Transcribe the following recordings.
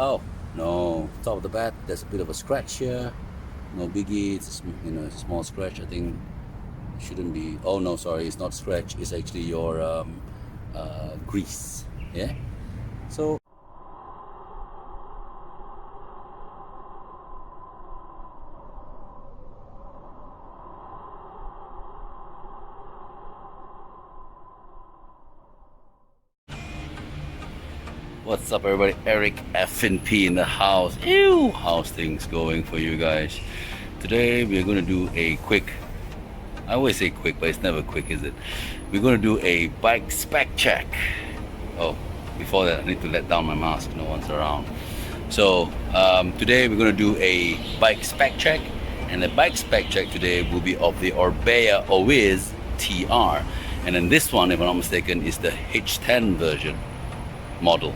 Oh no, top of the bat, there's a bit of a scratch here. No biggie, it's a small scratch. I think shouldn't be. Oh no, sorry, it's not scratch, it's actually your grease. Yeah, so what's up everybody, Eric F&P in the house. Ew, how's things going for you guys? Today we're going to do a quick, I always say quick, but it's never quick, is it? We're going to do a bike spec check. Oh, before that I need to let down my mask, no one's around. So today we're going to do a bike spec check, and the bike spec check today will be of the ORBEA OIZ TR, and then this one, if I'm not mistaken, is the H10 version model,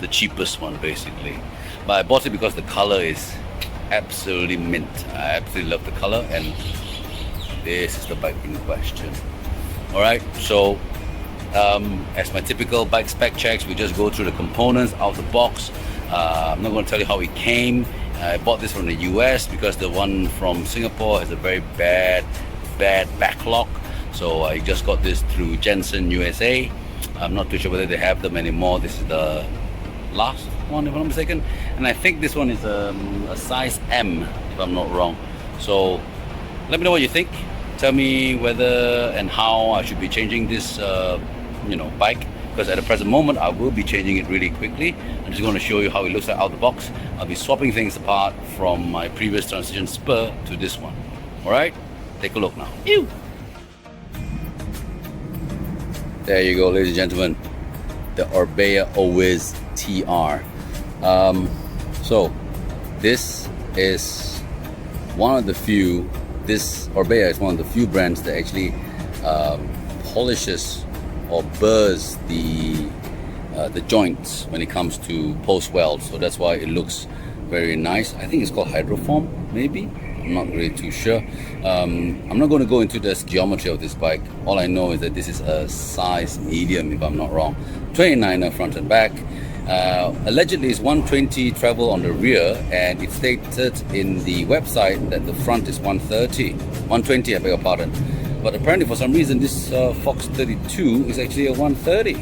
the cheapest one basically. But I bought it because the color is absolutely mint. I absolutely love the color, and this is the bike in question. Alright, so as my typical bike spec checks, we just go through the components out of the box. I'm not going to tell you how it came. I bought this from the US because the one from Singapore has a very bad backlog, so I just got this through Jensen USA. I'm not too sure whether they have them anymore. This is the last one, if I'm not mistaken, and I think this one is a size M, if I'm not wrong. So let me know what you think. Tell me whether and how I should be changing this bike, because at the present moment I will be changing it really quickly. I'm just going to show you how it looks like out the box. I'll be swapping things apart from my previous Transition Spur to this one. Alright, take a look now. Ew. There you go, ladies and gentlemen, the ORBEA OIZ TR. So this is one of the few, this ORBEA is one of the few brands that actually polishes or burrs the joints when it comes to post weld. So that's why it looks very nice. I think it's called hydroform, maybe. I'm not really too sure. I'm not going to go into this geometry of this bike. All I know is that this is a size medium, if I'm not wrong. 29er front and back. Allegedly it's 120 travel on the rear, and it stated in the website that the front is 120, I beg your pardon. But apparently for some reason this Fox 32 is actually a 130.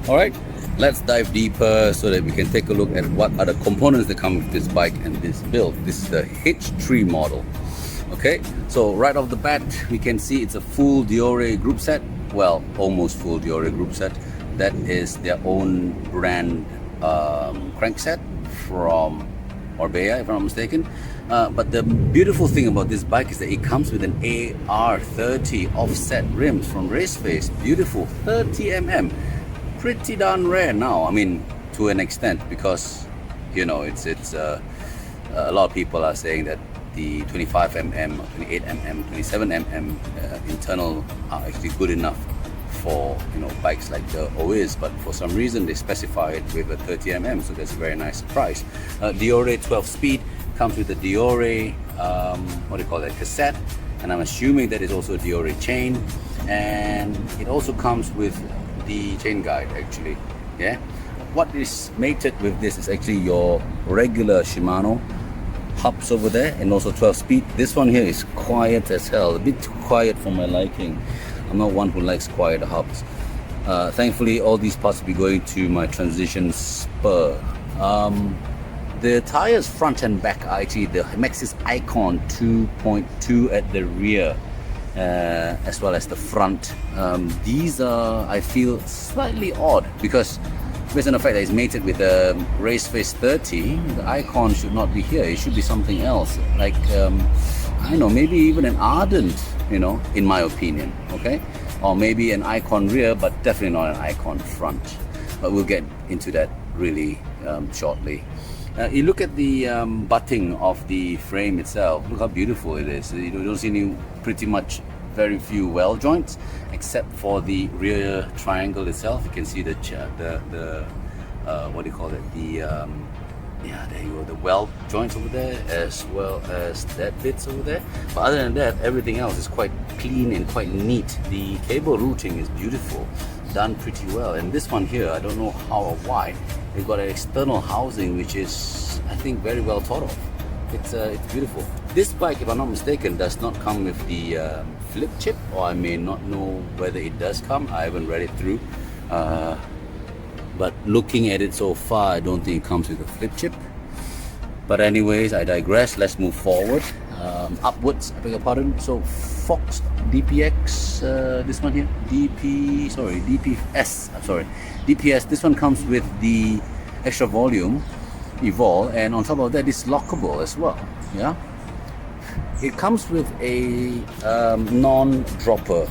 Alright, let's dive deeper so that we can take a look at what are the components that come with this bike and this build. This is the H3 model. Okay, so right off the bat we can see it's a full Diora group set. Well, almost full Diora group set. That is their own brand crankset from ORBEA, if I'm not mistaken. But the beautiful thing about this bike is that it comes with an AR30 offset rims from Raceface. Beautiful, 30mm. Pretty darn rare now. I mean, to an extent, because it's a lot of people are saying that the 25mm, 28mm, 27mm internal are actually good enough for bikes like the OIZ, but for some reason they specify it with a 30mm, so that's a very nice surprise. Diora 12 speed comes with the Diora cassette, and I'm assuming that is also a Diora chain, and it also comes with the chain guide actually. Yeah, what is mated with this is actually your regular Shimano hubs over there, and also 12 speed. This one here is quiet as hell, a bit too quiet for my liking. I'm not one who likes quiet hubs. Thankfully all these parts will be going to my Transition Spur. The tires front and back are actually the Maxxis Icon 2.2 at the rear, as well as the front. These are, I feel, slightly odd because based on the fact that it's mated with a Raceface 30, the Icon should not be here. It should be something else, like I don't know, maybe even an Ardent, in my opinion. Okay, or maybe an Icon rear, but definitely not an Icon front. But we'll get into that really shortly. You look at the butting of the frame itself. Look how beautiful it is. You don't see pretty much very few weld joints, except for the rear triangle itself. You can see the what do you call it? Yeah, there you go, the weld joints over there, as well as that bits over there. But other than that, everything else is quite clean and quite neat. The cable routing is beautiful. done pretty well. And this one here, I don't know how or why, they've got an external housing which is, I think, very well thought of. It's beautiful. This bike, if I'm not mistaken, does not come with the flip chip, or I may not know whether it does come. I haven't read it through. But looking at it so far, I don't think it comes with a flip chip. But anyways, I digress. Let's move forward. Upwards, I beg your pardon. So Fox DPX, this one here, DPS, DPS. This one comes with the extra volume Evolve, and on top of that, it's lockable as well. Yeah, it comes with a non-dropper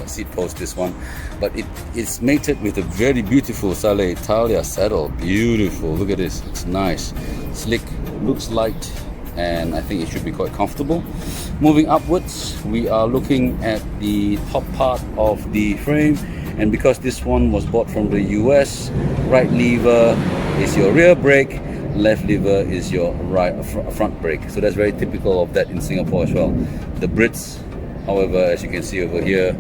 seat post, this one, but it's mated with a very beautiful Sale Italia saddle. Beautiful, look at this, it's nice, slick, looks light, and I think it should be quite comfortable. Moving upwards, we are looking at the top part of the frame, and because this one was bought from the US, right lever is your rear brake, left lever is your front brake. So that's very typical of that in Singapore as well. The Brits, however, as you can see over here,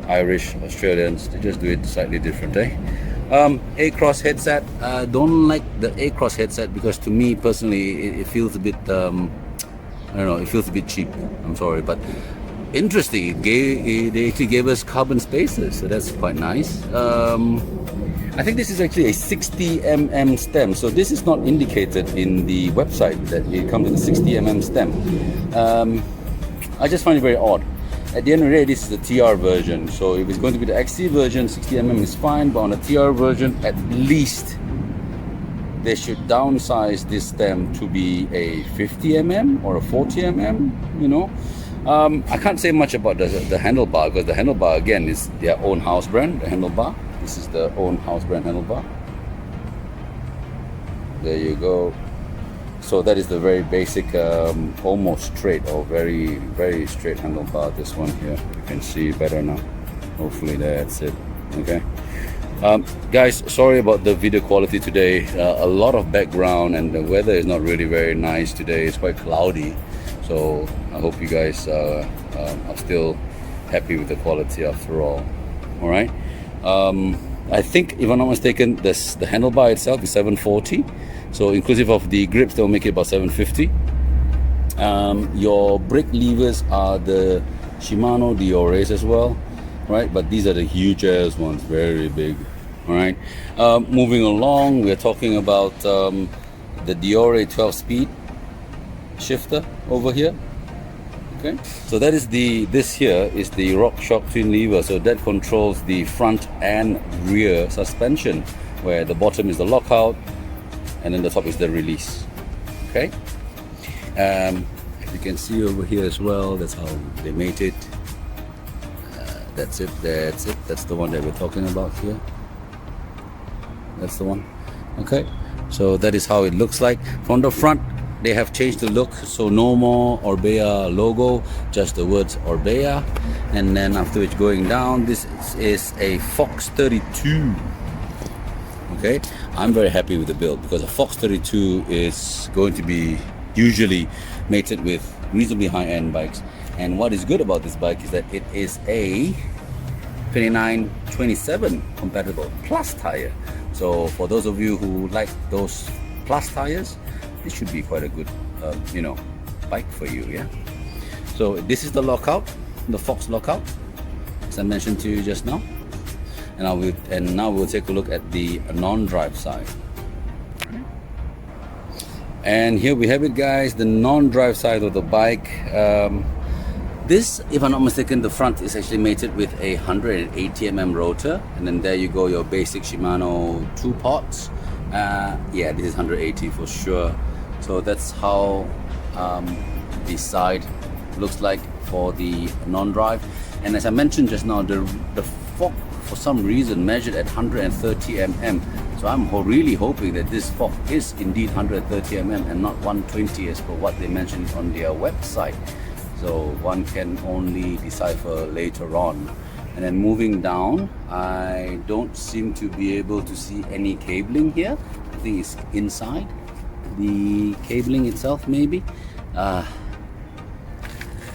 Irish, Australians, they just do it slightly different, eh? A-Cross headset. Don't like the A-Cross headset because to me personally it feels a bit I don't know, it feels a bit cheap. I'm sorry, but interesting, they actually gave us carbon spacers, so that's quite nice. I think this is actually a 60mm stem, so this is not indicated in the website that it comes with a 60mm stem. I just find it very odd. At the end of the day, this is the TR version, so if it's going to be the XC version, 60mm is fine, but on the TR version, at least they should downsize this stem to be a 50mm or a 40mm, you know. I can't say much about the handlebar, because the handlebar again is their own house brand, the Handlebar. This is the own house brand Handlebar. There you go. So that is the very basic, almost straight or very, very straight handlebar. This one here, you can see better now. Hopefully that's it. Okay. Guys, sorry about the video quality today. A lot of background, and the weather is not really very nice today. It's quite cloudy. So I hope you guys are still happy with the quality after all. All right. I think, if I'm not mistaken, the handlebar itself is 740. So inclusive of the grips, they'll make it about 750. Your brake levers are the Shimano Dioras as well, right? But these are the huge ass ones, very big. All right. Moving along, we're talking about the Diora 12-speed shifter over here. Okay, so that is this here is the RockShox twin lever, so that controls the front and rear suspension, where the bottom is the lockout and then the top is the release. Okay, as you can see over here as well, that's how they made it. That's it, that's the one that we're talking about here. That's the one. Okay, so that is how it looks like from the front. They have changed the look, so no more ORBEA logo, just the words ORBEA. And then after which, going down, this is a Fox 32. Okay, I'm very happy with the build because a Fox 32 is going to be usually mated with reasonably high-end bikes. And what is good about this bike is that it is a 29-27 compatible plus tire. So for those of you who like those plus tires, this should be quite a good, you know, bike for you, yeah. So this is the lockout, the Fox lockout, as I mentioned to you just now. And now we'll take a look at the non-drive side. And here we have it, guys, the non-drive side of the bike. This, if I'm not mistaken, the front is actually mated with a 180mm rotor, and then there you go, your basic Shimano 2 pots. Yeah, this is 180 for sure. So that's how the side looks like for the non-drive. And as I mentioned just now, the fork for some reason measured at 130mm. So I'm really hoping that this fork is indeed 130mm and not 120 as per what they mentioned on their website. So one can only decipher later on. And then moving down, I don't seem to be able to see any cabling here. I think it's inside the cabling itself, maybe.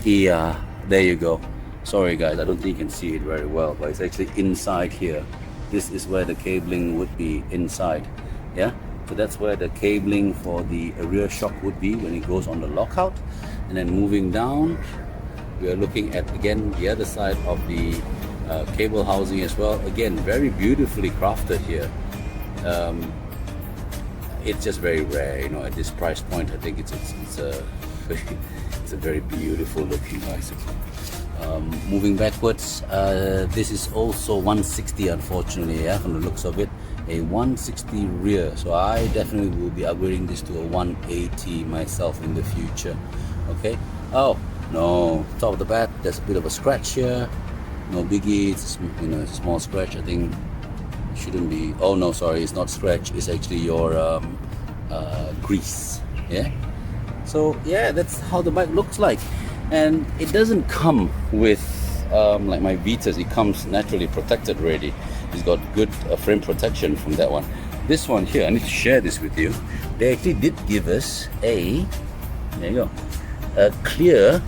Yeah, there you go. Sorry guys, I don't think you can see it very well, but it's actually inside here. This is where the cabling would be inside. Yeah, so that's where the cabling for the rear shock would be when it goes on the lockout. And then moving down, we are looking at again the other side of the cable housing as well. Again, very beautifully crafted here. It's just very rare, you know, at this price point. I think it's a it's a very beautiful looking bicycle. Moving backwards, this is also 160, unfortunately, yeah, from the looks of it, a 160 rear. So I definitely will be upgrading this to a 180 myself in the future. Okay. Oh no, top of the bat, there's a bit of a scratch here. No biggie, it's, you know, it's a small scratch. I think it shouldn't be. Oh no, sorry, it's not scratch. It's actually your grease. Yeah. So yeah, that's how the bike looks like. And it doesn't come with like my Vitas. It comes naturally protected already. It's got good frame protection from that one. This one here, I need to share this with you. They actually did give us a, there you go, a clear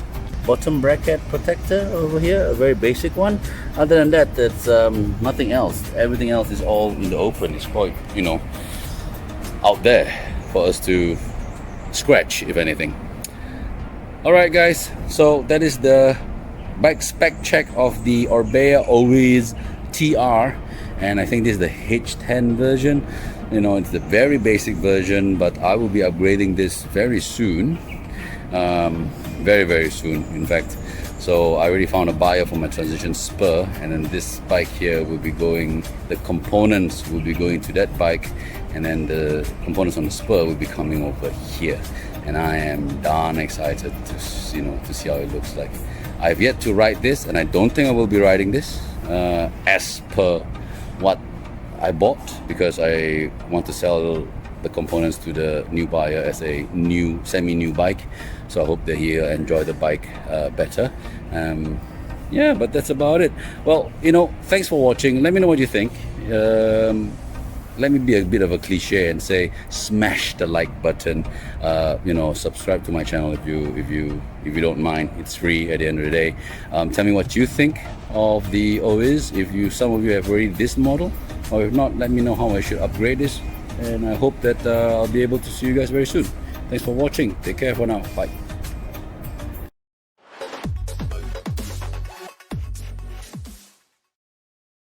bottom bracket protector over here, a very basic one. Other than that, it's nothing else. Everything else is all in the open. It's quite, you know, out there for us to scratch, if anything. Alright guys, so that is the bike spec check of the ORBEA OIZ TR, and I think this is the H10 version. You know, it's the very basic version, but I will be upgrading this very soon, very soon in fact. So I already found a buyer for my Transition Spur, and then this bike here will be going, the components will be going to that bike, and then the components on the Spur will be coming over here. And I am darn excited to, you know, to see how it looks like. I've yet to ride this, and I don't think I will be riding this as per what I bought, because I want to sell the components to the new buyer as a new, semi-new bike. So I hope that he'll enjoy the bike better. Yeah, but that's about it. Well, you know, thanks for watching. Let me know what you think. Let me be a bit of a cliche and say smash the like button. You know, subscribe to my channel if you don't mind. It's free at the end of the day. Tell me what you think of the OIZ. If some of you have already this model, or if not, let me know how I should upgrade this. And I hope that I'll be able to see you guys very soon. Thanks for watching. Take care for now. Bye.